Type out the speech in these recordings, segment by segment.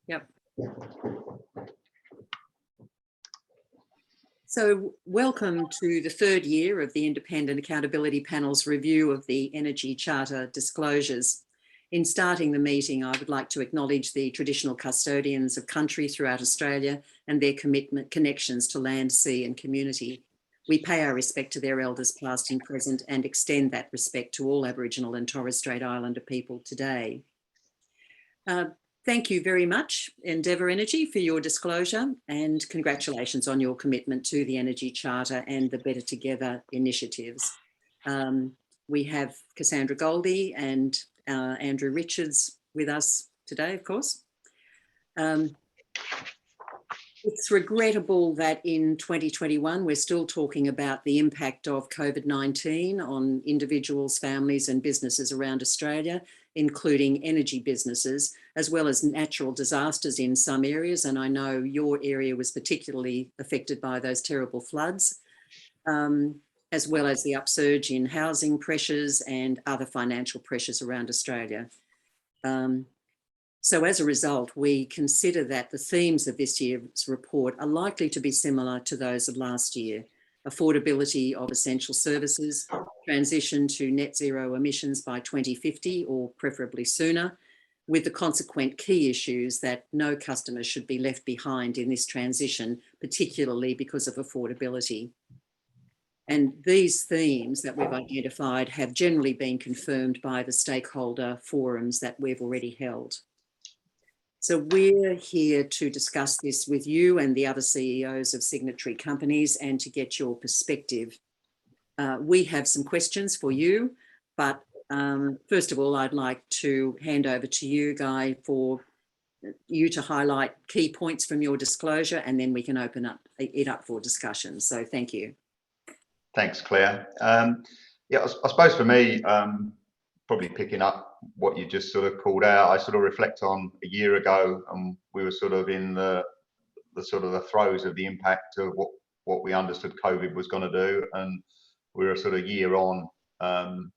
Yep. So welcome to the third year of the Independent Accountability Panel's review of the Energy Charter disclosures. In starting the meeting, I would like to acknowledge the traditional custodians of country throughout Australia and their connections to land, sea and community. We pay our respect to their elders past and present and extend that respect to all Aboriginal and Torres Strait Islander people today. Thank you very much, Endeavour Energy, for your disclosure, and congratulations on your commitment to the Energy Charter and the Better Together initiatives. We have Cassandra Goldie and Andrew Richards with us today, of course. It's regrettable that in 2021, we're still talking about the impact of COVID-19 on individuals, families and businesses around Australia, including energy businesses, as well as natural disasters in some areas. And I know your area was particularly affected by those terrible floods, as well as the upsurge in housing pressures and other financial pressures around Australia. So as a result, we consider that the themes of this year's report are likely to be similar to those of last year: affordability of essential services, transition to net zero emissions by 2050 or preferably sooner, with the consequent key issues that no customer should be left behind in this transition, particularly because of affordability. And these themes that we've identified have generally been confirmed by the stakeholder forums that we've already held. So we're here to discuss this with you and the other CEOs of signatory companies and to get your perspective. We have some questions for you, but first of all, I'd like to hand over to you, Guy, for you to highlight key points from your disclosure, and then we can open it up for discussion. So thank you. Thanks, Claire. Yeah, I suppose for me, probably picking up what you just sort of called out, I sort of reflect on a year ago, and we were sort of in the throes of the impact of what we understood COVID was going to do, and we're a sort of year on.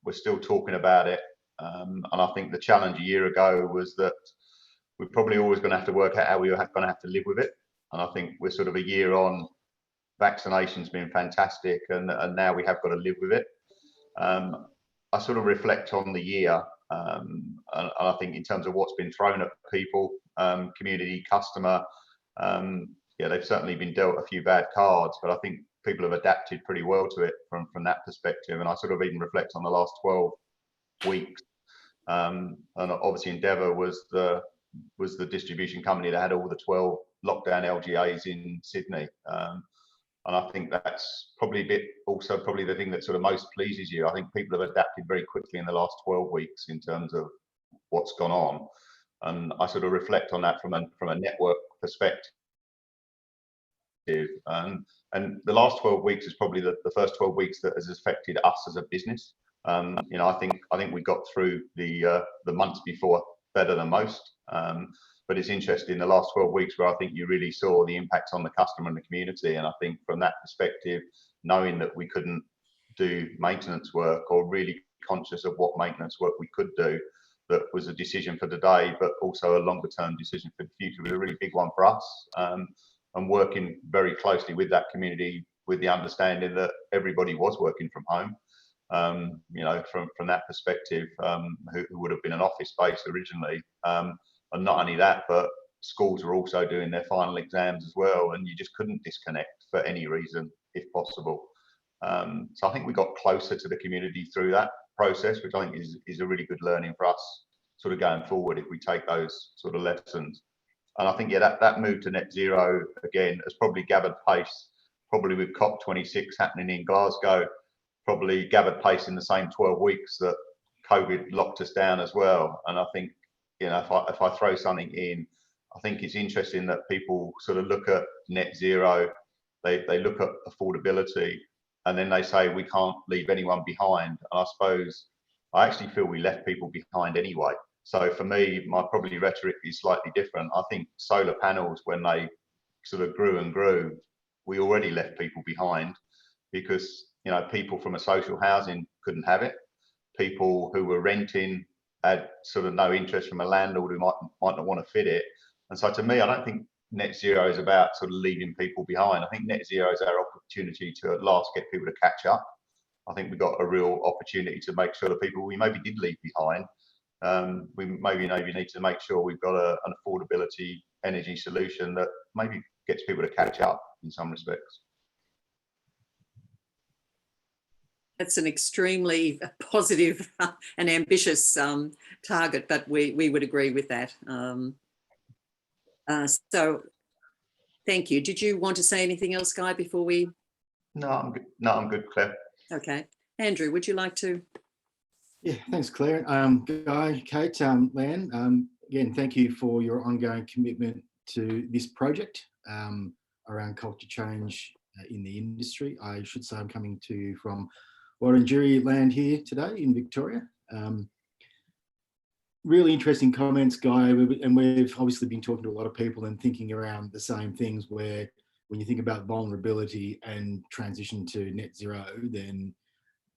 We're still talking about it, and I think the challenge a year ago was that we're probably always going to have to work out how we were going to have to live with it. And I think we're sort of a year on. Vaccination's been fantastic, and now we have got to live with it. I sort of reflect on the year, and I think in terms of what's been thrown at people, community, customer, yeah, they've certainly been dealt a few bad cards, but I think people have adapted pretty well to it from that perspective. And I sort of even reflect on the last 12 weeks. And obviously Endeavour was the distribution company that had all the 12 lockdown LGAs in Sydney. And I think that's probably probably the thing that sort of most pleases you. I think people have adapted very quickly in the last 12 weeks in terms of what's gone on. And I sort of reflect on that from a network perspective. And the last 12 weeks is probably the first 12 weeks that has affected us as a business. You know, I think we got through the months before better than most. But it's interesting, the last 12 weeks where I think you really saw the impact on the customer and the community. And I think from that perspective, knowing that we couldn't do maintenance work, or really conscious of what maintenance work we could do, that was a decision for today, but also a longer term decision for the future, was a really big one for us. And working very closely with that community, with the understanding that everybody was working from home. You know, from that perspective, who would have been an office space originally. And not only that, but schools are also doing their final exams as well, and you just couldn't disconnect for any reason, if possible. So I think we got closer to the community through that process, which I think is a really good learning for us, sort of going forward, if we take those sort of lessons. And I think, yeah, that move to net zero again has probably gathered pace, probably with COP26 happening in Glasgow, probably gathered pace in the same 12 weeks that COVID locked us down as well. And I think, you know, if I throw something in, I think it's interesting that people sort of look at net zero, they look at affordability, and then they say we can't leave anyone behind. And I suppose I actually feel we left people behind anyway. So for me, my probably rhetoric is slightly different. I think solar panels, when they sort of grew and grew, we already left people behind, because, you know, people from a social housing couldn't have it. People who were renting had sort of no interest from a landlord who might not want to fit it, And so to me, I don't think net zero is about sort of leaving people behind. I think net zero is our opportunity to at last get people to catch up. I think we've got a real opportunity to make sure that people we maybe did leave behind, we maybe need to make sure we've got an affordability energy solution that maybe gets people to catch up in some respects. That's an extremely positive and ambitious target, but we would agree with that. So thank you. Did you want to say anything else, Guy, before we? No, I'm good. No, I'm good, Claire. Okay. Andrew, would you like to? Yeah, thanks, Claire. Guy, Kate, Lan, again, thank you for your ongoing commitment to this project around culture change in the industry. I should say I'm coming to you from Wurundjeri land here today in Victoria. Really interesting comments, Guy, and we've obviously been talking to a lot of people and thinking around the same things, where when you think about vulnerability and transition to net zero, then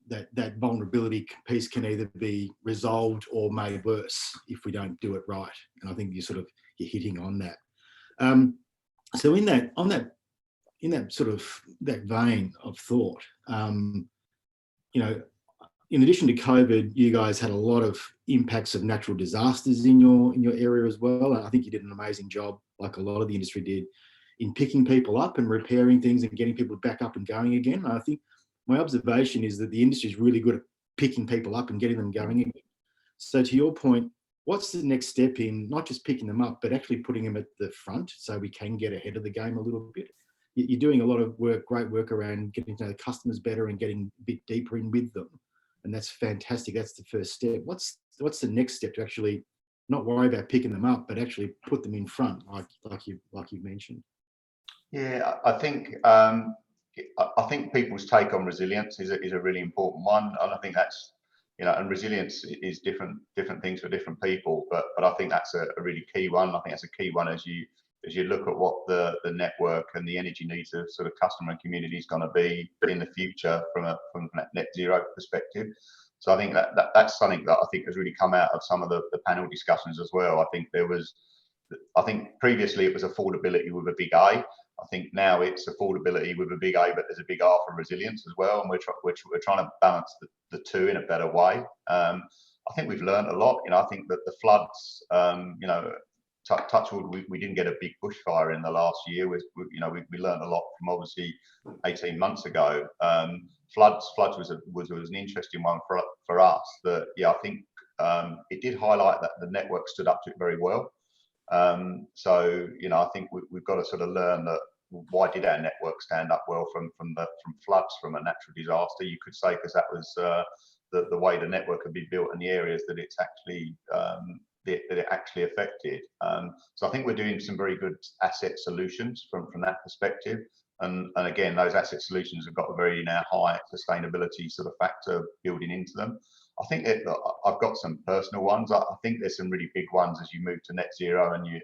that vulnerability piece can either be resolved or made worse if we don't do it right. And I think you're hitting on that. So in that vein of thought, in addition to COVID, you guys had a lot of impacts of natural disasters in your area as well. And I think you did an amazing job, like a lot of the industry did, in picking people up and repairing things and getting people back up and going again. And I think my observation is that the industry is really good at picking people up and getting them going again. So to your point, what's the next step in not just picking them up, but actually putting them at the front so we can get ahead of the game a little bit? You're doing a lot of great work around getting to know the customers better and getting a bit deeper in with them. And that's fantastic. That's the first step. What's the next step to actually not worry about picking them up, but actually put them in front, like you've mentioned? Yeah, I think people's take on resilience is a really important one, and I think that's, and resilience is different things for different people, but I think that's a really key one. I think that's a key one as you look at what the network and the energy needs of sort of customer and community is going to be in the future from a net zero perspective. So I think that's something that I think has really come out of some of the panel discussions as well. I think previously it was affordability with a big A. I think now it's affordability with a big A, but there's a big R for resilience as well, and we're trying to balance the two in a better way. I think we've learned a lot. I think that the floods, touch wood, we didn't get a big bushfire in the last year. We learned a lot from obviously 18 months ago. Floods was an interesting one for us. That I think it did highlight that the network stood up to it very well. So I think we've got to sort of learn that why did our network stand up well from floods, from a natural disaster? You could say because that was the way the network had been built in the areas that it's actually that it actually affected. So I think we're doing some very good asset solutions from that perspective. And again, those asset solutions have got a very now high sustainability sort of factor building into them. I think I've got some personal ones. I think there's some really big ones as you move to net zero and you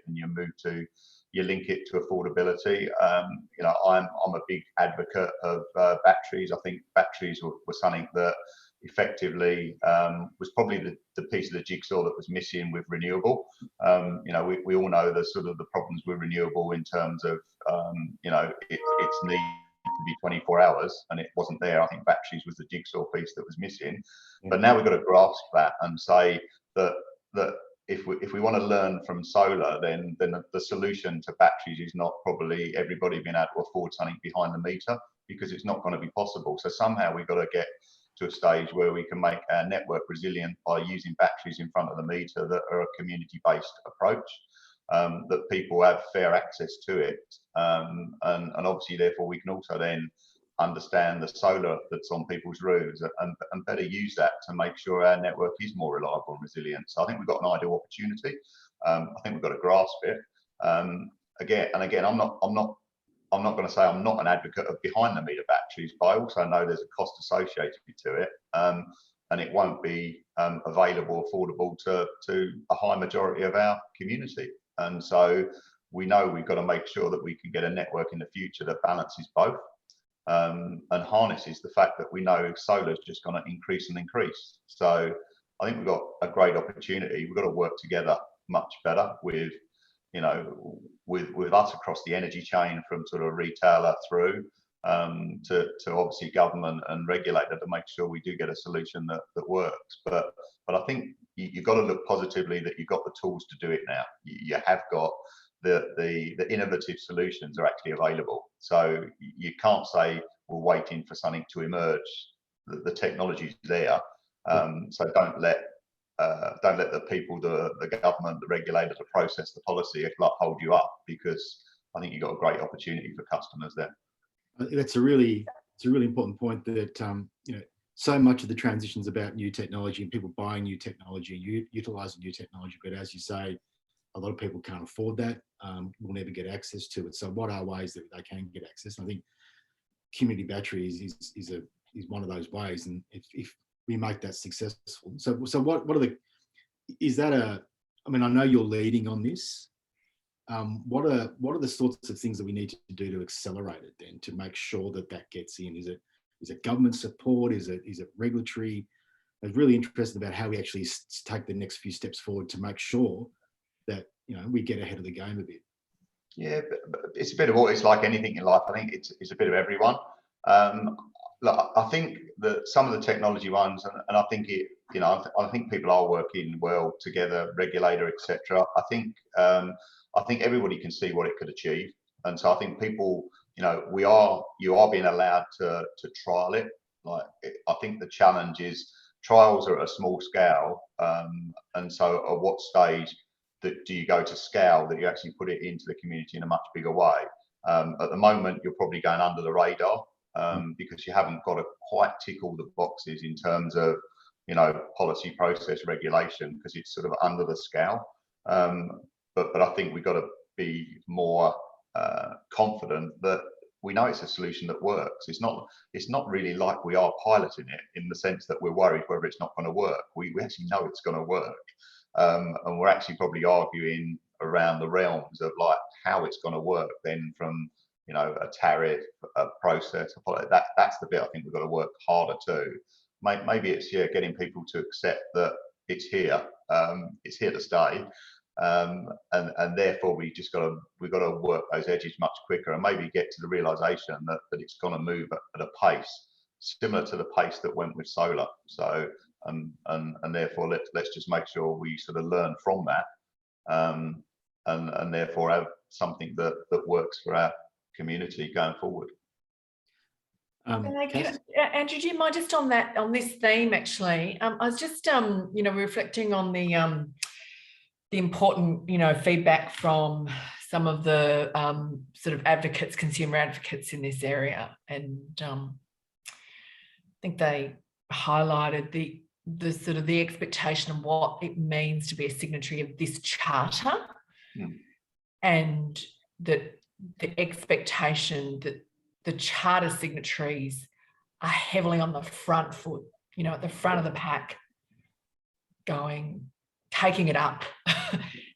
link it to affordability. I'm a big advocate of batteries. I think batteries were something that effectively was probably the piece of the jigsaw that was missing with renewable. We all know the sort of the problems with renewable in terms of its need to be 24 hours, and it wasn't there. I think batteries was the jigsaw piece that was missing. But now we've got to grasp that and say that if we want to learn from solar, then the solution to batteries is not probably everybody being able to afford something behind the meter, because it's not going to be possible. So somehow we've got to get to a stage where we can make our network resilient by using batteries in front of the meter that are a community-based approach, that people have fair access to it, and obviously therefore we can also then understand the solar that's on people's roofs and better use that to make sure our network is more reliable and resilient. So I think we've got an ideal opportunity. I think we've got to grasp it. Again, I'm not going to say I'm not an advocate of behind the meter batteries, but I also know there's a cost associated to it, and it won't be available, affordable to a high majority of our community. And so we know we've got to make sure that we can get a network in the future that balances both, and harnesses the fact that we know solar is just going to increase and increase. So I think we've got a great opportunity. We've got to work together much better with with us across the energy chain, from sort of retailer through to obviously government and regulator, to make sure we do get a solution that works. But I think you've got to look positively that you've got the tools to do it now. You have got the innovative solutions are actually available. So you can't say we're waiting for something to emerge. The technology's there. So don't let the people, the government, the regulator, the process, the policy, hold you up, because I think you've got a great opportunity for customers there. That's a really important point, that so much of the transition is about new technology and people buying new technology, utilizing new technology. But as you say, a lot of people can't afford that, will never get access to it. So what are ways that they can get access? And I think community batteries is one of those ways. And if we make that successful, so what are the, is that I mean, I know you're leading on this. What are the sorts of things that we need to do to accelerate it then, to make sure that gets in? Is it government support? Is it regulatory? I'm really interested about how we actually take the next few steps forward to make sure that we get ahead of the game a bit. Yeah, but it's a bit of all. It's like anything in life. I think it's a bit of everyone. I think that some of the technology ones, and I think I think people are working well together, regulator, etc. I think everybody can see what it could achieve, and so I think people, you are being allowed to trial it. I think the challenge is trials are at a small scale, and so at what stage do you go to scale that you actually put it into the community in a much bigger way? At the moment, you're probably going under the radar because you haven't got to quite tick all the boxes in terms of policy, process, regulation, because it's sort of under the scale. But I think we've got to be more confident that we know it's a solution that works. It's not really like we are piloting it in the sense that we're worried whether it's not going to work. We actually know it's going to work. And we're actually probably arguing around the realms of how it's going to work then, from a tariff, a process, that's the bit I think we've got to work harder to. Maybe it's getting people to accept that it's here to stay, and therefore we've got to work those edges much quicker, and maybe get to the realization that it's going to move at a pace similar to the pace that went with solar. So and therefore let's just make sure we sort of learn from that, and therefore have something that works for our community going forward. Andrew, do you mind just on this theme? Actually, I was just reflecting on the important feedback from some of the sort of advocates, consumer advocates in this area, and I think they highlighted the sort of the expectation of what it means to be a signatory of this charter, and that the expectation that the charter signatories are heavily on the front foot, at the front of the pack, taking it up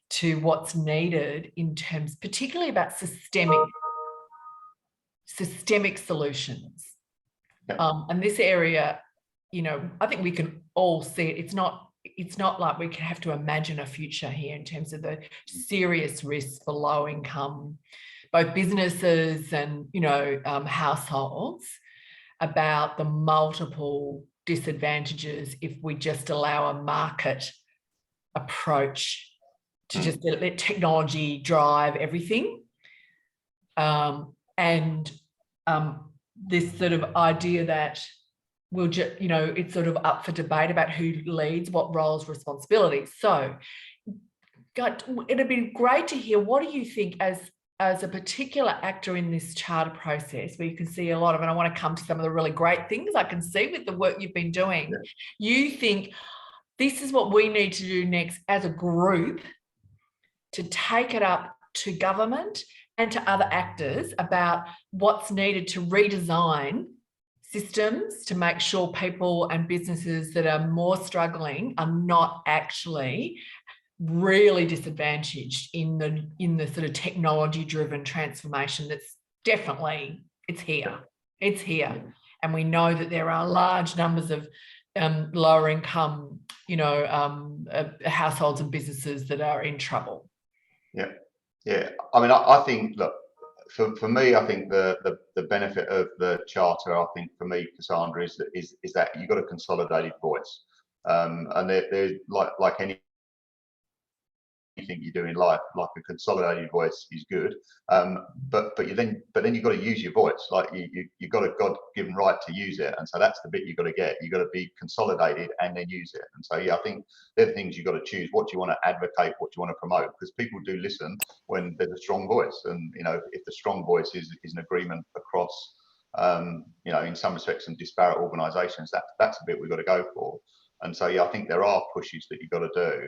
to what's needed in terms, particularly about systemic solutions. And this area, I think we can all see it. It's not like we can have to imagine a future here in terms of the serious risks for low income, both businesses and, households, about the multiple disadvantages if we just allow a market approach to just let technology drive everything. And this sort of idea that we'll just, it's sort of up for debate about who leads, what roles, responsibilities. So it'd be great to hear, what do you think as a particular actor in this charter process, where you can see a lot of, and I want to come to some of the really great things I can see with the work you've been doing. Yeah. You think this is what we need to do next as a group to take it up to government and to other actors about what's needed to redesign systems to make sure people and businesses that are more struggling are not actually really disadvantaged in the sort of technology driven transformation that's definitely, it's here. And we know that there are large numbers of lower income households and businesses that are in trouble. Yeah, Yeah, I mean, I think, look, for me, I think the benefit of the charter, I think for me, Cassandra, is that you've got a consolidated voice, and there's like anything you do in life, like a consolidated voice is good, but then you've got to use your voice, like you've got a God-given right to use it, and so that's the bit you've got to get. You've got to be consolidated and then use it. And so yeah, I think they're the things you've got to choose. What do you want to advocate? What do you want to promote? Because people do listen when there's a strong voice, and if the strong voice is an agreement across in some respects some disparate organisations, that's a bit we've got to go for. And so yeah, I think there are pushes that you've got to do.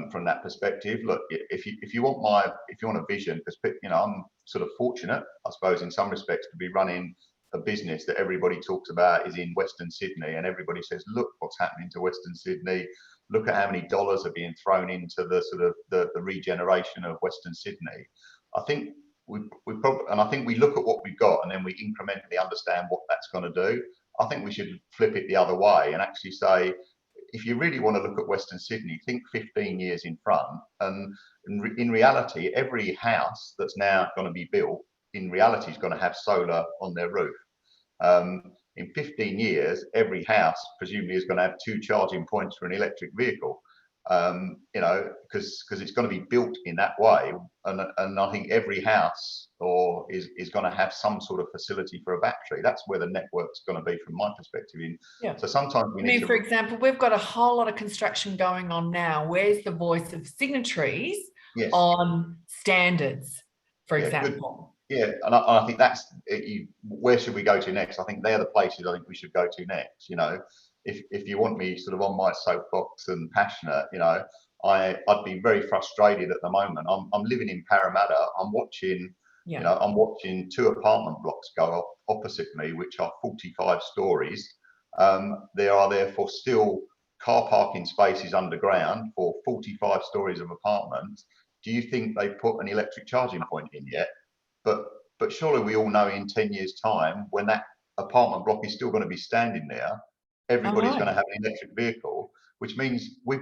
From that perspective, look, if you want a vision, because I'm sort of fortunate, I suppose, in some respects, to be running a business that everybody talks about is in Western Sydney, and everybody says, look what's happening to Western Sydney, look at how many dollars are being thrown into the sort of the regeneration of Western Sydney. I think we probably, and I think we look at what we've got and then we incrementally understand what that's going to do. I think we should flip it the other way and actually say, if you really want to look at Western Sydney, think 15 years in front. And in reality, every house that's now going to be built, in reality, is going to have solar on their roof. In 15 years, every house presumably is going to have 2 charging points for an electric vehicle. Because it's going to be built in that way, and I think every house is going to have some sort of facility for a battery. That's where the network's going to be, from my perspective. So sometimes we need to, for example, we've got a whole lot of construction going on now. Where's the voice of signatories on standards, for example? Yeah, and I think that's where should we go to next? I think they're the places I think we should go to next. If you want me sort of on my soapbox and passionate, I'd be very frustrated at the moment. I'm living in Parramatta. I'm watching, I'm watching 2 apartment blocks go up opposite me, which are 45 stories. There are therefore still car parking spaces underground for 45 stories of apartments. Do you think they put an electric charging point in yet? But surely we all know in 10 years' time, when that apartment block is still going to be standing there, everybody's going to have an electric vehicle, which means we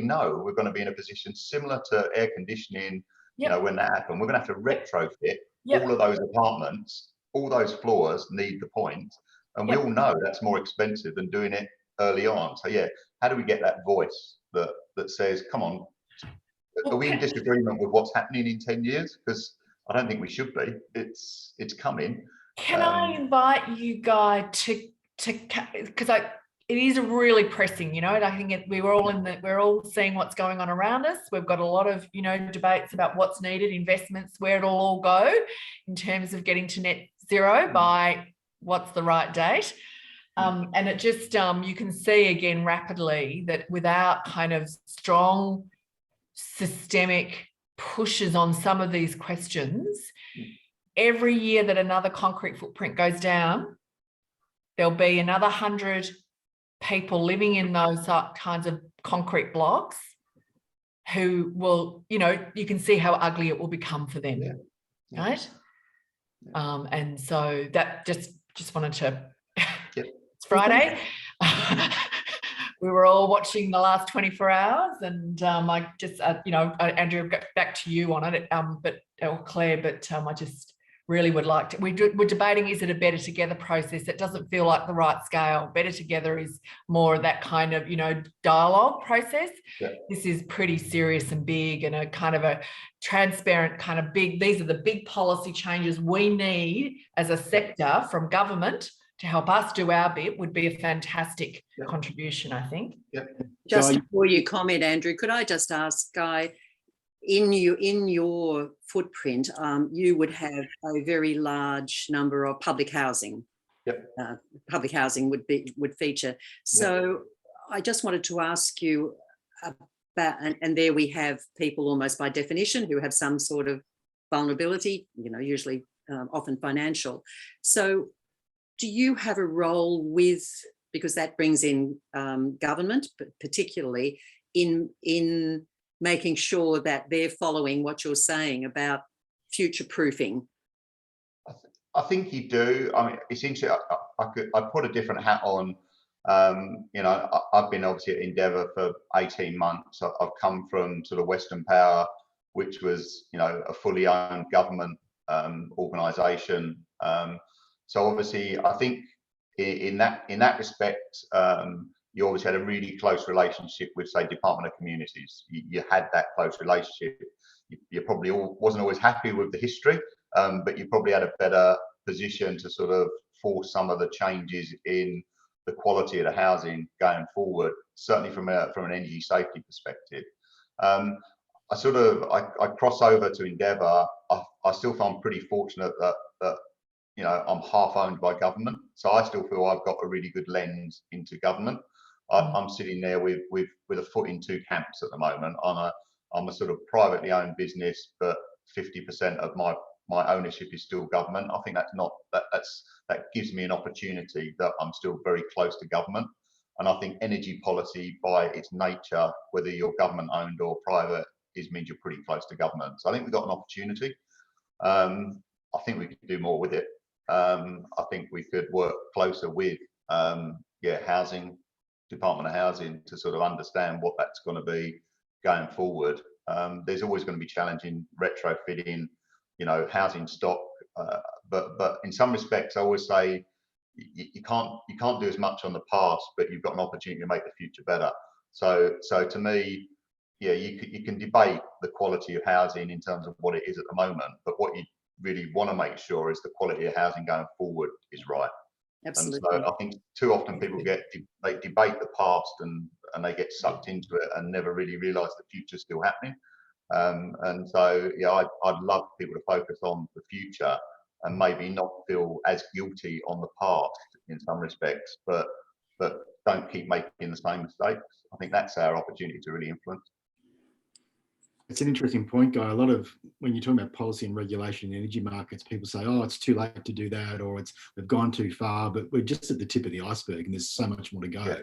know we're going to be in a position similar to air conditioning. When that happened, we're going to have to retrofit all of those apartments. All those floors need the point, and we all know that's more expensive than doing it early on. So yeah, how do we get that voice that says, come on, are we in disagreement with what's happening in 10 years? Because I don't think we should be. It's coming. Can I invite you, Guy, to because it is really pressing, and I think we're all seeing what's going on around us. We've got a lot of debates about what's needed, investments, where it'll all go in terms of getting to net zero by what's the right date. And it just you can see again rapidly that without kind of strong systemic pushes on some of these questions, every year that another concrete footprint goes down, there'll be another 100 people living in those kinds of concrete blocks who will, you can see how ugly it will become for them, right? And so that just wanted to, it's Friday. We were all watching the last 24 hours, and I just, Andrew, back to you on it, or Claire, but I just really would like to, we're debating, is it a Better Together process? It doesn't feel like the right scale. Better Together is more of that kind of, dialogue process. This is pretty serious and big, and a kind of a transparent kind of big, these are the big policy changes we need as a sector from government to help us do our bit. Would be a fantastic contribution, I think. Just before you comment, Andrew, could I just ask, Guy, in your footprint, you would have a very large number of public housing. Public housing would feature. So I just wanted to ask you about, and there we have people almost by definition who have some sort of vulnerability, usually often financial. So do you have a role with, because that brings in government, but particularly in making sure that they're following what you're saying about future proofing? I think you do. I mean, it's interesting. I put a different hat on. I've been obviously at Endeavour for 18 months. I've come from sort of Western Power, which was, you know, a fully owned government organisation. So obviously, I think in that respect, you always had a really close relationship with, say, Department of Communities. You had that close relationship. You probably wasn't always happy with the history, but you probably had a better position to sort of force some of the changes in the quality of the housing going forward, certainly from an energy safety perspective. I cross over to Endeavour. I still feel I'm pretty fortunate that you know, I'm half owned by government, so I still feel I've got a really good lens into government. I'm sitting there with a foot in two camps at the moment. I'm a sort of privately owned business, but 50% of my ownership is still government. I think that gives me an opportunity that I'm still very close to government. And I think energy policy, by its nature, whether you're government owned or private, means you're pretty close to government. So I think we've got an opportunity. I think we could do more with it. I think we could work closer with housing, Department of Housing, to sort of understand what that's going to be going forward. There's always going to be challenging retrofitting, you know, housing stock, but in some respects, I always say you can't do as much on the past, but you've got an opportunity to make the future better. So to me, yeah, you can debate the quality of housing in terms of what it is at the moment, but what you really want to make sure is the quality of housing going forward is right. Absolutely. And so I think too often people they debate the past and they get sucked into it and never really realise the future's still happening. And so yeah, I'd love people to focus on the future and maybe not feel as guilty on the past in some respects, but don't keep making the same mistakes. I think that's our opportunity to really influence. It's an interesting point, Guy. A lot of, when you're talking about policy and regulation in energy markets, people say, oh, it's too late to do that, or we've gone too far, but we're just at the tip of the iceberg and there's so much more to go. Yeah.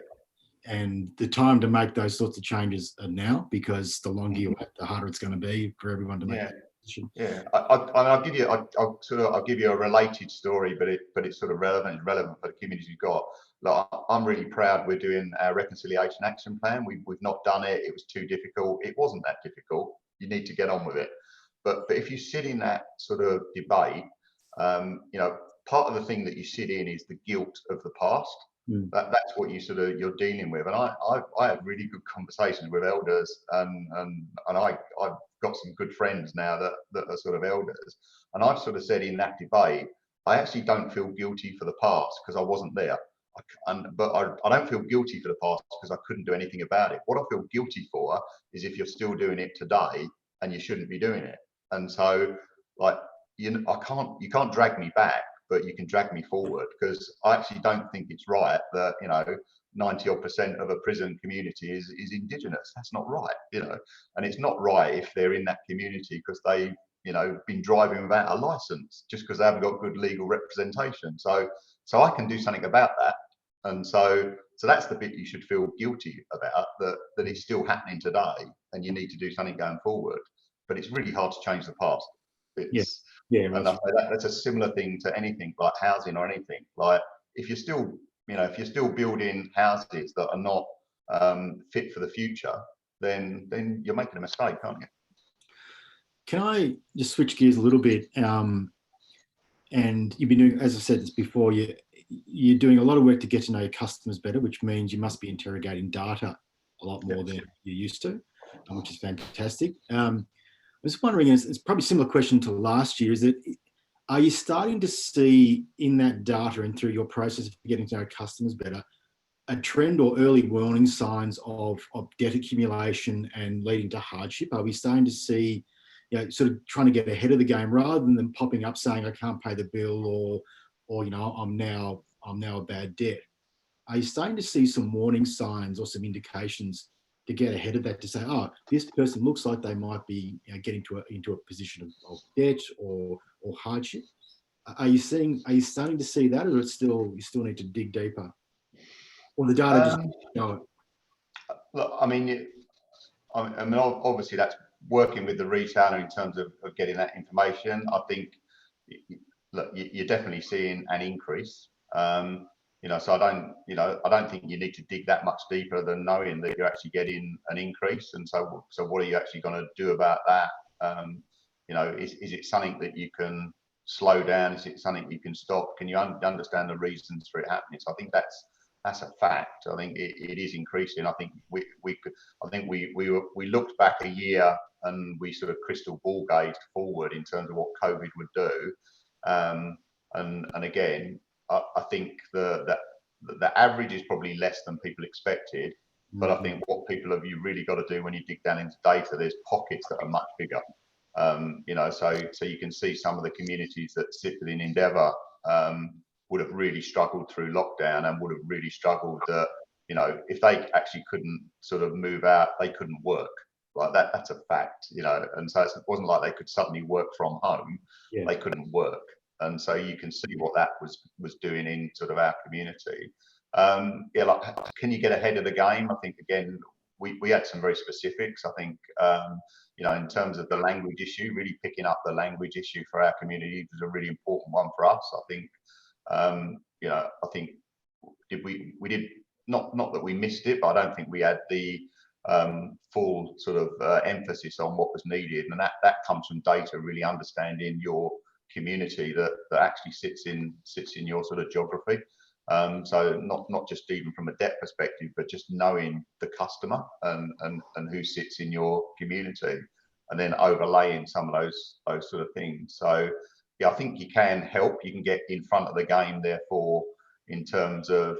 And the time to make those sorts of changes are now, because the longer you wait, the harder it's going to be for everyone to make that decision. Yeah, I'll give you a related story, but it's sort of relevant for the communities you've got. Like, I'm really proud we're doing our reconciliation action plan. We've not done it. It was too difficult. It wasn't that difficult. You need to get on with it. But if you sit in that sort of debate, you know, part of the thing that you sit in is the guilt of the past. That's what you're dealing with. And I have really good conversations with elders, and I've got some good friends now that are sort of elders. And I've sort of said in that debate, I actually don't feel guilty for the past because I wasn't there. But I don't feel guilty for the past because I couldn't do anything about it. What I feel guilty for is if you're still doing it today and you shouldn't be doing it. And so, like, you can't drag me back, but you can drag me forward, because I actually don't think it's right that, you know, 90% of a prison community is Indigenous. That's not right, you know, and it's not right if they're in that community because they've, you know, been driving without a license just because they haven't got good legal representation. So I can do something about that. And so that's the bit you should feel guilty about, that it's still happening today and you need to do something going forward. But it's really hard to change the past. And that's a similar thing to anything like housing or anything. Like, if you're still building houses that are not fit for the future, then you're making a mistake, aren't you? Can I just switch gears a little bit? And you've been doing, as I said this before, you're doing a lot of work to get to know your customers better, which means you must be interrogating data a lot more than you used to, which is fantastic. I was wondering, it's probably a similar question to last year, are you starting to see in that data and through your process of getting to know customers better, a trend or early warning signs of debt accumulation and leading to hardship? Are we starting to see, you know, sort of trying to get ahead of the game rather than them popping up saying I can't pay the bill, or you know, I'm now a bad debt? Are you starting to see some warning signs or some indications to get ahead of that, to say, oh, this person looks like they might be, you know, getting into a position of debt or hardship? Are you starting to see that, or you still need to dig deeper, or the data just show it? Look, I mean, obviously that's working with the retailer in terms of getting that information. I think, look, you're definitely seeing an increase. You know, so I don't think you need to dig that much deeper than knowing that you're actually getting an increase. And so what are you actually going to do about that? You know, is it something that you can slow down? Is it something you can stop? Can you understand the reasons for it happening? So I think that's a fact. I think it is increasing. I think we looked back a year and we sort of crystal ball gazed forward in terms of what COVID would do. And again, I think the average is probably less than people expected. But I think what people have you really got to do when you dig down into data, there's pockets that are much bigger. You know, so you can see some of the communities that sit within Endeavour would have really struggled through lockdown and would have really struggled that, you know, if they actually couldn't sort of move out, they couldn't work. Like that's a fact, you know, and so it wasn't like they could suddenly work from home. Yeah. They couldn't work. And so you can see what that was doing in sort of our community. Yeah, like, can you get ahead of the game? I think, again, we had some very specifics. I think, you know, in terms of the language issue, really picking up the language issue for our community was a really important one for us. I think, you know, I think we did not that we missed it, but I don't think we had the full sort of emphasis on what was needed, and that comes from data, really understanding your community that actually sits in your sort of geography. So not just even from a debt perspective, but just knowing the customer and who sits in your community, and then overlaying some of those sort of things. So yeah, I think you can help. You can get in front of the game, therefore, in terms of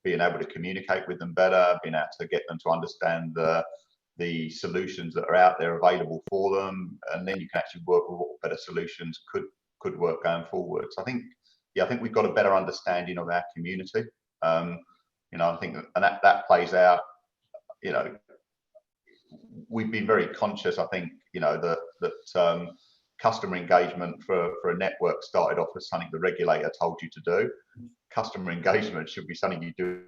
being able to communicate with them better, being able to get them to understand the solutions that are out there available for them, and then you can actually work with what better solutions could work going forward. So I think, yeah, I think we've got a better understanding of our community. You know, I think, and that plays out. You know, we've been very conscious. I think, you know, that customer engagement for a network started off as something the regulator told you to do. Customer engagement should be something you do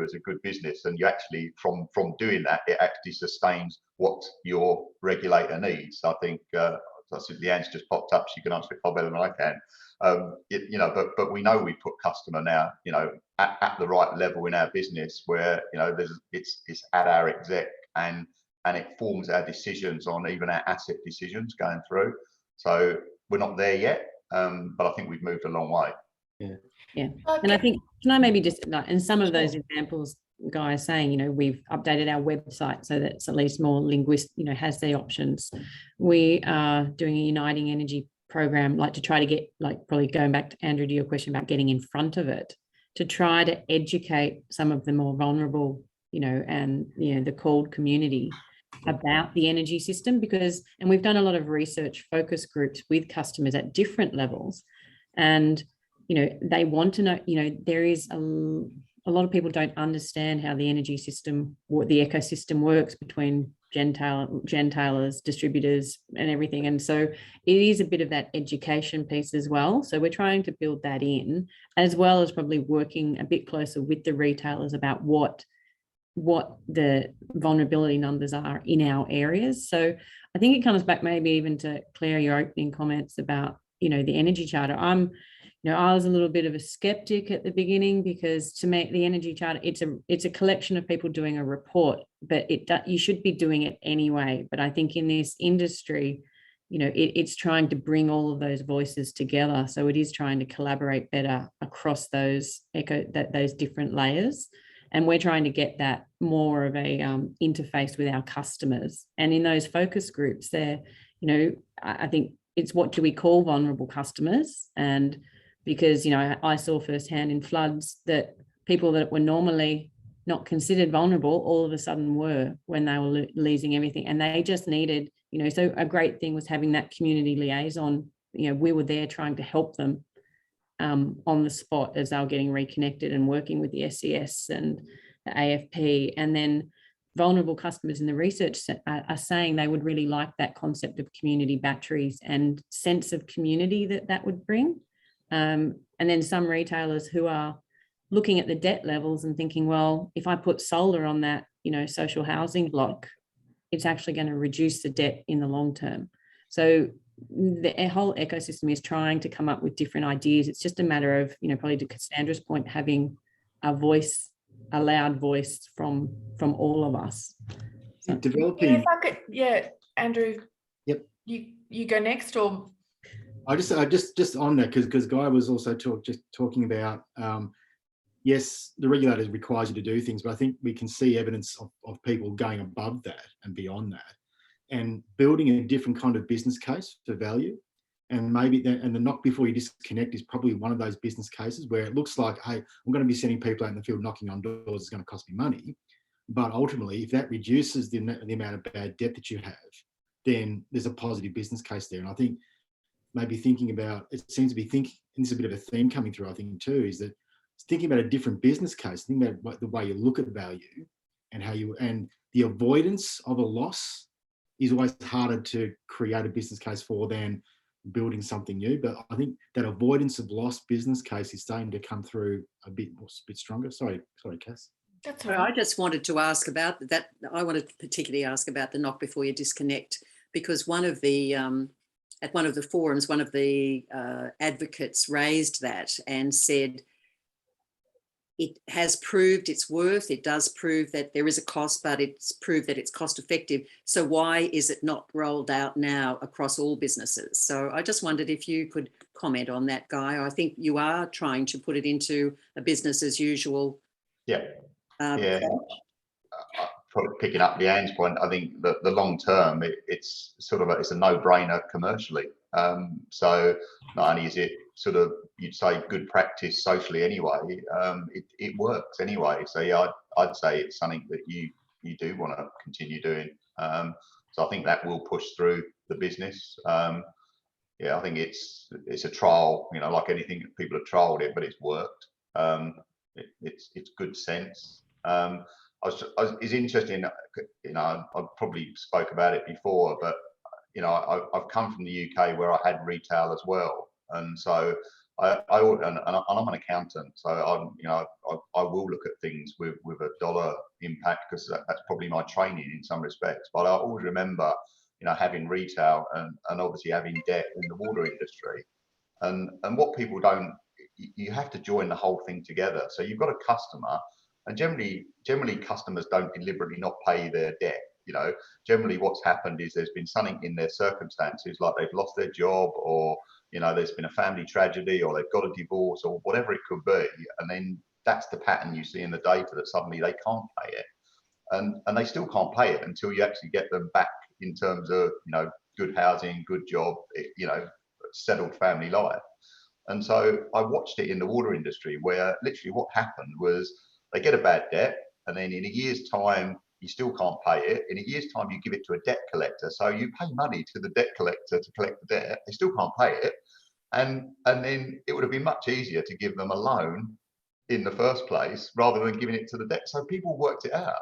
as a good business, and you actually from doing that, it actually sustains what your regulator needs. I think Leanne's just popped up. She can answer it far better than I can. You know, but we know we put customer now, you know, at the right level in our business, where, you know, it's at our exec, and it forms our decisions on even our asset decisions going through. So we're not there yet, but I think we've moved a long way. Yeah. Okay. And I think, can I maybe just, and some of those examples, guys saying, you know, we've updated our website so that it's at least more linguistic, you know, has the options. We are doing a Uniting Energy program, like to try to get, like, probably going back to Andrew, to your question about getting in front of it, to try to educate some of the more vulnerable, you know, and, you know, the called community about the energy system, because, and we've done a lot of research focus groups with customers at different levels, and, you know, they want to know, you know, there is a lot of people don't understand how the energy system, what the ecosystem works between gentailers, distributors, and everything. And so it is a bit of that education piece as well. So we're trying to build that in, as well as probably working a bit closer with the retailers about what the vulnerability numbers are in our areas. So I think it comes back maybe even to Claire, your opening comments about, you know, the energy charter. You know, I was a little bit of a skeptic at the beginning, because to me, the energy charter, it's a collection of people doing a report, but you should be doing it anyway. But I think in this industry, you know, it's trying to bring all of those voices together. So it is trying to collaborate better across those different layers. And we're trying to get that more of a interface with our customers. And in those focus groups there, you know, I think it's, what do we call vulnerable customers? And because, you know, I saw firsthand in floods that people that were normally not considered vulnerable all of a sudden were, when they were losing everything, and they just needed, you know, so a great thing was having that community liaison. You know, we were there trying to help them on the spot as they were getting reconnected, and working with the SES and the AFP. And then vulnerable customers in the research are saying they would really like that concept of community batteries and sense of community that would bring. And then some retailers who are looking at the debt levels and thinking, well, if I put solar on that, you know, social housing block, it's actually going to reduce the debt in the long term. So the whole ecosystem is trying to come up with different ideas. It's just a matter of, you know, probably to Cassandra's point, having a loud voice from all of us. So, developing. Andrew. Yep. You go next, or I just on that, because Guy was also talking about, yes, the regulator requires you to do things, but I think we can see evidence of people going above that and beyond that, and building a different kind of business case for value. And maybe and the knock before you disconnect is probably one of those business cases where it looks like, hey, I'm going to be sending people out in the field knocking on doors, it's going to cost me money. But ultimately, if that reduces the amount of bad debt that you have, then there's a positive business case there. And I think maybe thinking about, it seems to be and this is a bit of a theme coming through, I think too, is that thinking about a different business case, thinking about the way you look at value and and the avoidance of a loss is always harder to create a business case for than building something new. But I think that avoidance of loss business case is starting to come through a bit stronger. Sorry, Cass. that's Well, I just wanted to ask about that. I wanted to particularly ask about the knock before you disconnect, because one of the at one of the forums, one of the advocates raised that and said it has proved its worth. It does prove that there is a cost, but it's proved that it's cost effective. So why is it not rolled out now across all businesses? So I just wondered if you could comment on that, Guy. I think you are trying to put it into a business as usual. Yeah. Probably picking up Leanne's point, I think that the long term, it's sort of it's a no-brainer commercially. So not only is it sort of, you'd say, good practice socially anyway, it works anyway. So yeah, I'd say it's something that you do want to continue doing. So I think that will push through the business. Yeah, I think it's a trial, like anything, people have trialed it, but it's worked. It's good sense. It's interesting, I probably spoke about it before, but I've come from the UK where I had retail as well, and so I'm an accountant, so I will look at things with a dollar impact, because that's probably my training in some respects. But I always remember, having retail and obviously having debt in the water industry, and what people don't, you have to join the whole thing together. So you've got a customer. And generally customers don't deliberately not pay their debt. Generally what's happened is there's been something in their circumstances, like they've lost their job, or there's been a family tragedy, or they've got a divorce, or whatever it could be. And then that's the pattern you see in the data, that suddenly they can't pay it, and they still can't pay it until you actually get them back in terms of good housing, good job, settled family life. And so I watched it in the water industry, where literally what happened was, they get a bad debt, and then in a year's time, you still can't pay it. In a year's time, you give it to a debt collector. So you pay money to the debt collector to collect the debt. They still can't pay it. And then it would have been much easier to give them a loan in the first place, rather than giving it to the debt. So people worked it out.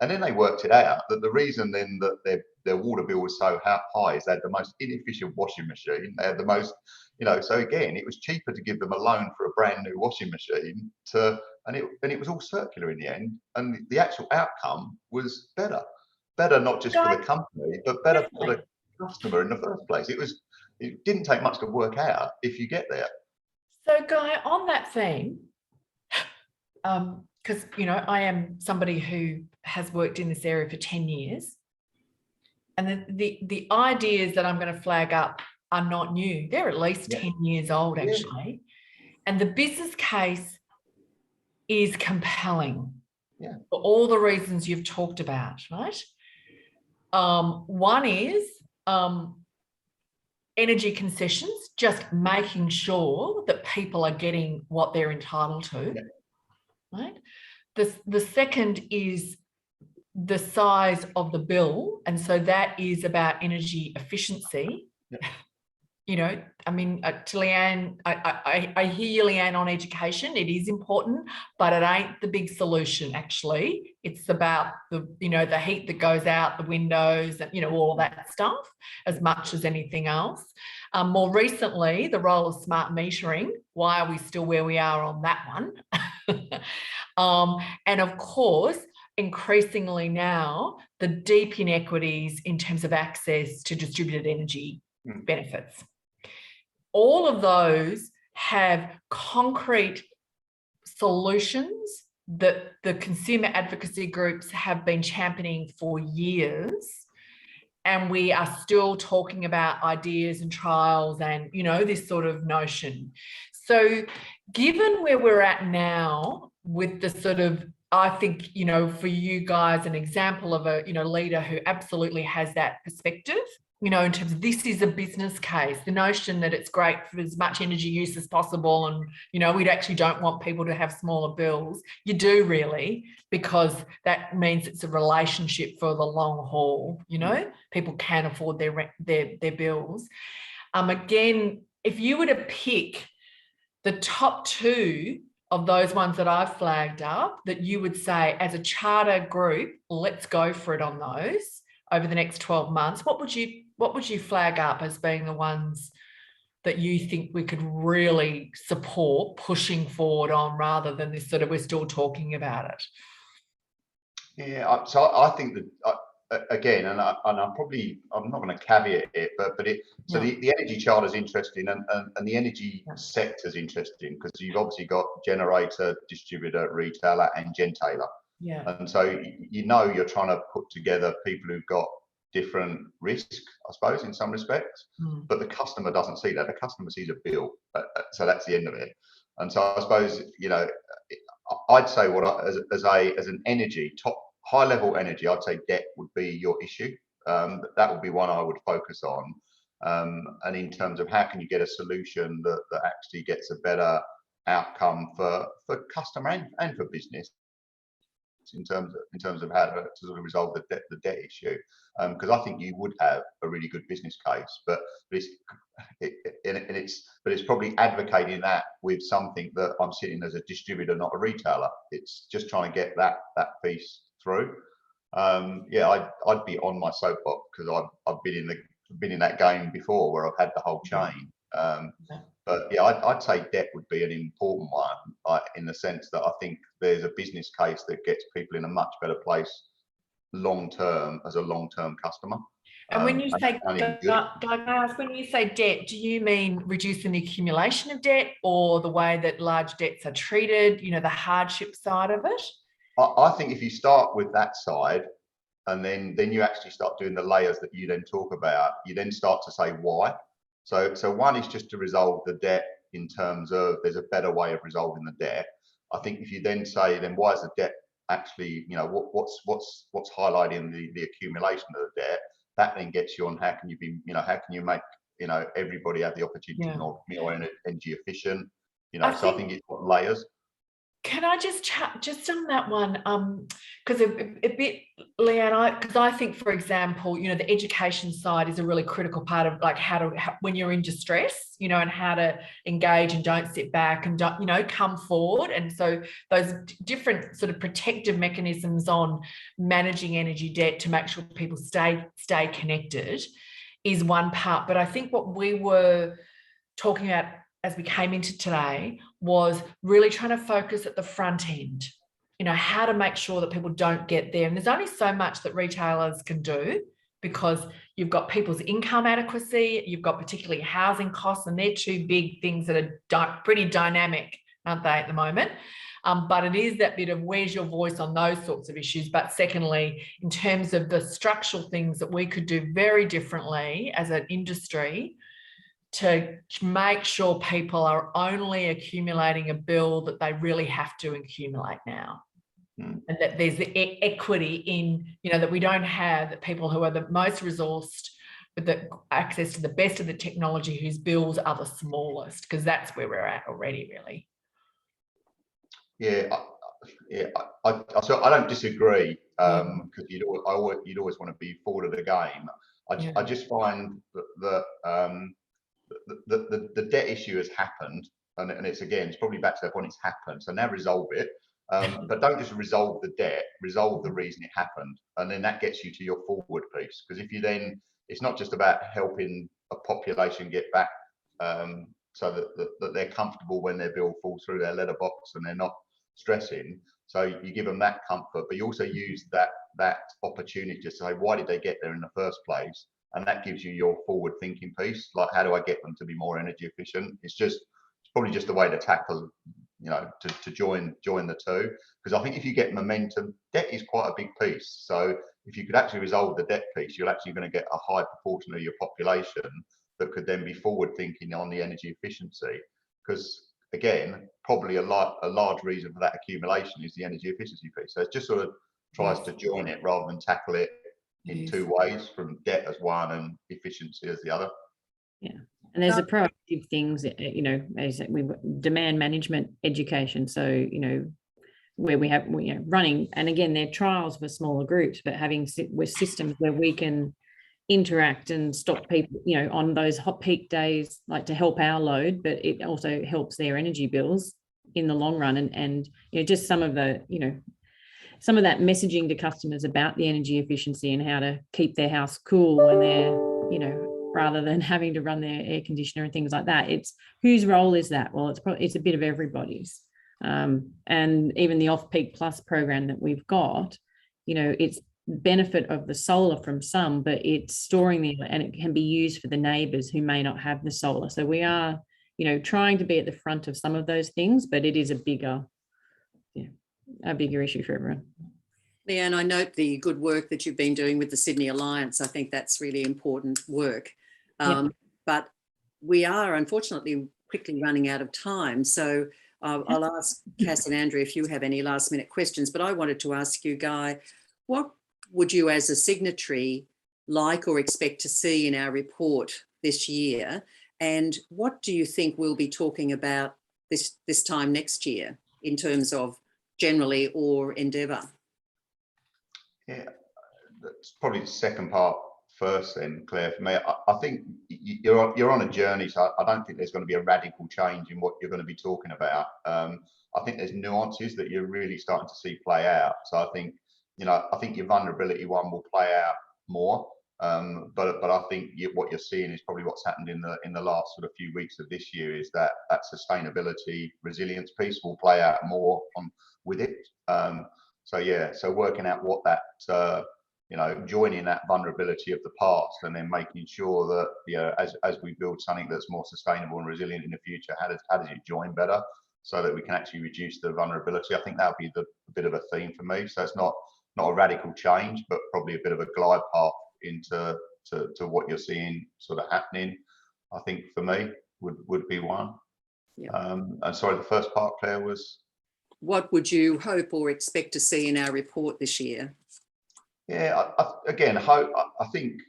And then they worked it out that the reason then that their water bill was so high is they had the most inefficient washing machine. They had the most, so again, it was cheaper to give them a loan for a brand new washing machine and it was all circular in the end. And the actual outcome was better not just for the company, but better for the customer in the first place. It didn't take much to work out if you get there. So Guy, on that theme, because I am somebody who has worked in this area for 10 years, and the ideas that I'm going to flag up are not new. They're at least 10 years old, actually. And the business case is compelling for all the reasons you've talked about, right? One is energy concessions, just making sure that people are getting what they're entitled to, right? The second is the size of the bill, and so that is about energy efficiency. I mean, to Leanne, I hear you, Leanne, on education. It is important, but it ain't the big solution, actually. It's about the heat that goes out the windows, and, all that stuff, as much as anything else. More recently, the role of smart metering. Why are we still where we are on that one? And of course, increasingly now, the deep inequities in terms of access to distributed energy benefits. All of those have concrete solutions that the consumer advocacy groups have been championing for years. and we are still talking about ideas and trials and, you know, this sort of notion. So given where we're at now with the sort of, I think, you know, for you guys, an example of a, you know, leader who absolutely has that perspective, you know, in terms of this is a business case, the notion that it's great for as much energy use as possible. And, you know, we actually don't want people to have smaller bills. You do really, because that means it's a relationship for the long haul, you know, people can afford their bills. Again, if you were to pick the top two of those ones that I've flagged up that you would say as a charter group, let's go for it on those over the next 12 months, what would you flag up as being the ones that you think we could really support pushing forward on, rather than this sort of we're still talking about it? Yeah, so I think that again, and I'm not going to caveat it, but the energy charter is interesting, and the energy sector is interesting, because you've obviously got generator, distributor, retailer, and gentailer. Yeah. And so you know you're trying to put together people who've got different risk, I suppose, in some respects, but the customer doesn't see that. The customer sees a bill, so that's the end of it. And so I suppose, you know, I'd say as an energy high level energy, I'd say debt would be your issue. That would be one I would focus on. And in terms of how can you get a solution that actually gets a better outcome for customer and for business, in terms of how to sort of resolve the debt issue, because I think you would have a really good business case, but it's probably advocating that with something that I'm sitting as a distributor, not a retailer. It's just trying to get that piece through. Yeah, I'd be on my soapbox, because I've been in that game before where I've had the whole chain. But yeah, I'd say debt would be an important one, in the sense that I think there's a business case that gets people in a much better place long term as a long-term customer. And when you say, when you say debt, do you mean reducing the accumulation of debt, or the way that large debts are treated, you know, the hardship side of it? I think if you start with that side, and then you actually start doing the layers that you then talk about, you then start to say why. So one is just to resolve the debt in terms of there's a better way of resolving the debt. I think if you then say, then why is the debt actually, you know, what's highlighting the accumulation of the debt, that then gets you on how can you be, you know, how can you make, you know, everybody have the opportunity to be more energy efficient, you know. I think it's got layers. Can I just chat just on that one? Because a bit, Leanne, because I think, for example, you know, the education side is a really critical part of like how when you're in distress, you know, and how to engage and don't sit back and don't, you know, come forward. And so those different sort of protective mechanisms on managing energy debt to make sure people stay connected is one part. But I think what we were talking about as we came into today was really trying to focus at the front end, you know, how to make sure that people don't get there. And there's only so much that retailers can do, because you've got people's income adequacy, you've got particularly housing costs, and they're two big things that are pretty dynamic, aren't they, at the moment? But it is that bit of where's your voice on those sorts of issues. But secondly, in terms of the structural things that we could do very differently as an industry to make sure people are only accumulating a bill that they really have to accumulate now. And that there's the equity in, you know, that we don't have that people who are the most resourced with the access to the best of the technology, whose bills are the smallest, because that's where we're at already, really. Yeah, I don't disagree, because you'd always want to be forward of the game. I just find that the debt issue has happened, and it's probably back to that point. It's happened, so now resolve it. But don't just resolve the debt, resolve the reason it happened, and then that gets you to your forward piece. Because if you then, it's not just about helping a population get back, so that they're comfortable when their bill falls through their letterbox and they're not stressing. So you give them that comfort, but you also use that opportunity to say, why did they get there in the first place? And that gives you your forward thinking piece, like how do I get them to be more energy efficient? It's probably just the way to tackle you know, to join the two, because I think if you get momentum, debt is quite a big piece. So if you could actually resolve the debt piece, you're actually going to get a high proportion of your population that could then be forward thinking on the energy efficiency. Because again, probably a large reason for that accumulation is the energy efficiency piece. So it just sort of tries to join it rather than tackle it in two ways, from debt as one and efficiency as the other. Yeah, and there's a proactive things, you know, as we demand management education. So, you know, where we have, you know, running, and again, they're trials for smaller groups, but having with systems where we can interact and stop people, you know, on those hot peak days, like to help our load, but it also helps their energy bills in the long run. And you know, just some of the, you know, some of that messaging to customers about the energy efficiency and how to keep their house cool when they're, you know, rather than having to run their air conditioner and things like that. It's whose role is that? Well, it's a bit of everybody's. And even the Off-Peak Plus program that we've got, you know, it's benefit of the solar from some, but it's storing the, and it can be used for the neighbours who may not have the solar. So we are, you know, trying to be at the front of some of those things, but it is a bigger issue for everyone. Leanne, I note the good work that you've been doing with the Sydney Alliance. I think that's really important work. But we are unfortunately quickly running out of time. So I'll ask Cass and Andrew if you have any last minute questions, but I wanted to ask you, Guy, what would you as a signatory like or expect to see in our report this year? And what do you think we'll be talking about this time next year in terms of generally or Endeavour? Yeah, that's probably the second part first then, Claire, for me. I think you're on a journey, so I don't think there's going to be a radical change in what you're going to be talking about. I think there's nuances that you're really starting to see play out. So I think, you know, I think your vulnerability one will play out more. But I think what you're seeing is probably what's happened in the last sort of few weeks of this year is that sustainability resilience piece will play out more with it. So yeah, so working out what that you know, joining that vulnerability of the past and then making sure that, you know, as we build something that's more sustainable and resilient in the future, how does it join better so that we can actually reduce the vulnerability? I think that'll be the bit of a theme for me. So it's not a radical change, but probably a bit of a glide path into to what you're seeing sort of happening. I think for me would be one. Yeah. And sorry, the first part, Claire, was what would you hope or expect to see in our report this year? Yeah, again, I think,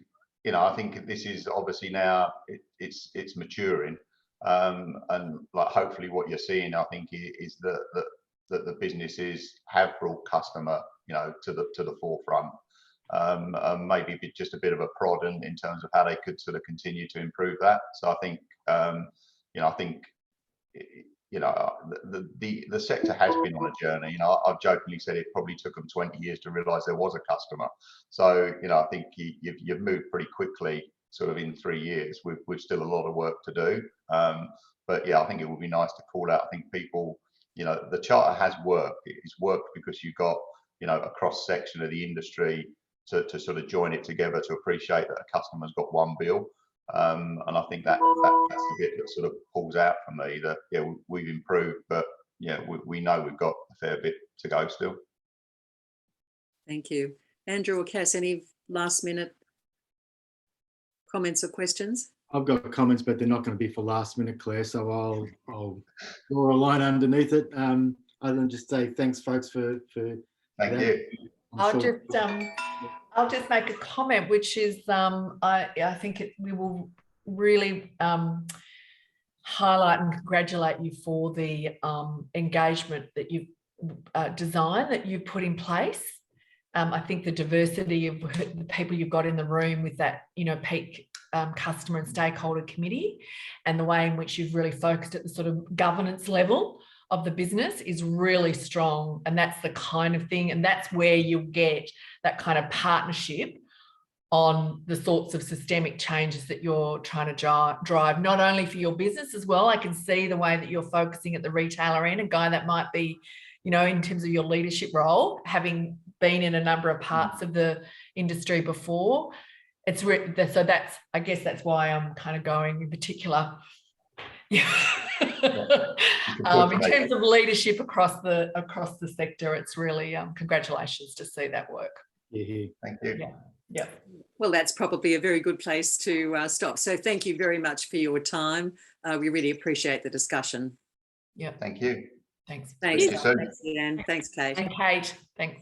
you know, I think this is obviously now it's maturing, and like hopefully what you're seeing, I think, is that the businesses have brought customer, you know, to the forefront. Maybe just a bit of a prod in terms of how they could sort of continue to improve that. So I think, you know, you know, the sector has been on a journey. You know, I've jokingly said it probably took them 20 years to realise there was a customer. So, you know, I think you've moved pretty quickly, sort of in 3 years. We've still a lot of work to do. But yeah, I think it would be nice to call out. I think people, you know, the charter has worked. It's worked because you've got, you know, a cross section of the industry to sort of join it together to appreciate that a customer's got one bill. And I think that's the bit that sort of pulls out for me that, yeah, we've improved, but yeah, we know we've got a fair bit to go still. Thank you. Andrew or Cass, any last minute comments or questions? I've got comments, but they're not going to be for last minute, Claire, so I'll draw a line underneath it. Other than just say thanks, folks, for Thank you. I'll just make a comment, which is I think we will really highlight and congratulate you for the engagement that you've designed, that you've put in place. I think the diversity of the people you've got in the room with that, you know, peak customer and stakeholder committee, and the way in which you've really focused at the sort of governance level of the business is really strong. And that's the kind of thing, and that's where you'll get that kind of partnership on the sorts of systemic changes that you're trying to drive, not only for your business as well. I can see the way that you're focusing at the retailer end, a guy that might be, you know, in terms of your leadership role, having been in a number of parts of the industry before. So that's, I guess that's why I'm kind of going in particular. Yeah. In terms of leadership across the sector, it's really congratulations to see that work. Yeah. Thank you. Yeah. Well, that's probably a very good place to stop. So thank you very much for your time. We really appreciate the discussion. Yeah. Thank you. Thanks. Thanks. Thank you, sir. Thanks, Leanne. Thanks, Kate. And Kate, thanks.